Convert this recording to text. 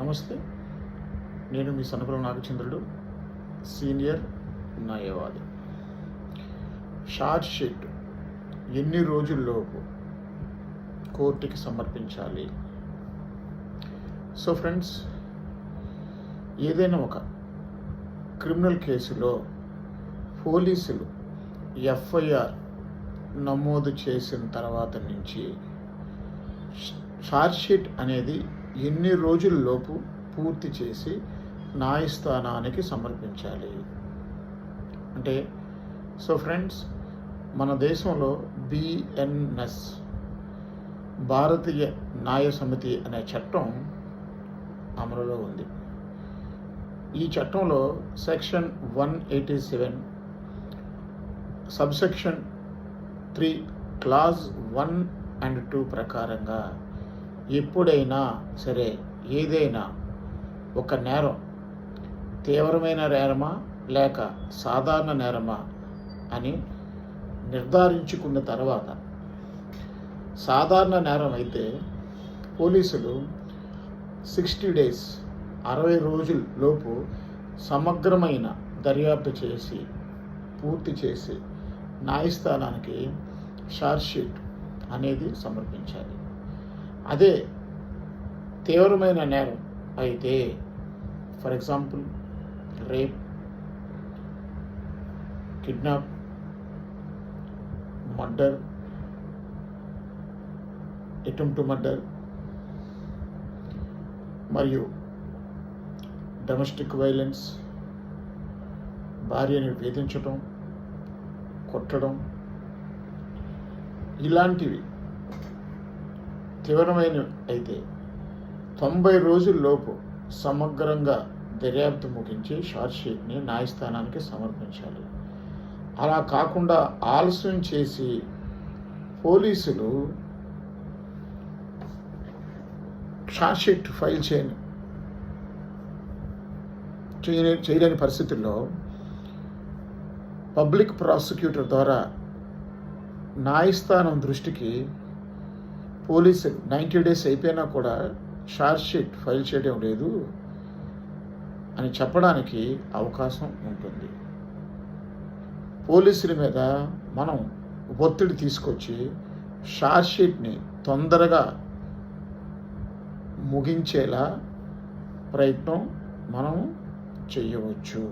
నమస్తే. నేను మీ సన్నపురం నాగచంద్రుడు, సీనియర్ న్యాయవాది. ఛార్జ్ షీట్ ఎన్ని రోజుల్లోపు కోర్టుకి సమర్పించాలి? సో ఫ్రెండ్స్, ఏదైనా ఒక క్రిమినల్ కేసులో పోలీసులు ఎఫ్ఐఆర్ నమోదు చేసిన తర్వాత నుంచి ఛార్జ్ షీట్ అనేది ఎన్ని రోజుల్లోపు పూర్తి చేసి న్యాయస్థానానికి సమర్పించాలి అంటే, సో ఫ్రెండ్స్, మన దేశంలో బిఎన్ఎస్ భారతీయ న్యాయ సమితి అనే చట్టం అమలులో ఉంది. ఈ చట్టంలో సెక్షన్ 187 సబ్సెక్షన్ 3 క్లాజ్ 1 and 2 ప్రకారంగా ఎప్పుడైనా సరే ఏదైనా ఒక నేరం తీవ్రమైన నేరమా లేక సాధారణ నేరమా అని నిర్ధారించుకున్న తర్వాత, సాధారణ నేరం అయితే పోలీసులు 60 days 60 రోజుల లోపు సమగ్రమైన దర్యాప్తు చేసి పూర్తి చేసి న్యాయస్థానానికి ఛార్జ్ షీట్ అనేది సమర్పించాలి. అదే తీవ్రమైన నేరం అయితే, for example rape, kidnap, murder, attempt to murder మరియు డొమెస్టిక్ వైలెన్స్, భార్యని వేధించడం, కొట్టడం, ఇలాంటివి తీవ్రమైన అయితే 90 రోజుల్లోపు సమగ్రంగా దర్యాప్తు ముగించి ఛార్జ్ షీట్ని న్యాయస్థానానికి సమర్పించాలి. అలా కాకుండా ఆలస్యం చేసి పోలీసులు ఛార్జ్ షీట్ ఫైల్ చేయలేని పరిస్థితుల్లో పబ్లిక్ ప్రాసిక్యూటర్ ద్వారా న్యాయస్థానం దృష్టికి పోలీసులు 90 days అయిపోయినా కూడా ఛార్జ్ షీట్ ఫైల్ చేయడం లేదు అని చెప్పడానికి అవకాశం ఉంటుంది. పోలీసుల మీద మనం ఒత్తిడి తీసుకొచ్చి ఛార్జ్ షీట్ని తొందరగా ముగించేలా ప్రయత్నం మనం చేయవచ్చు.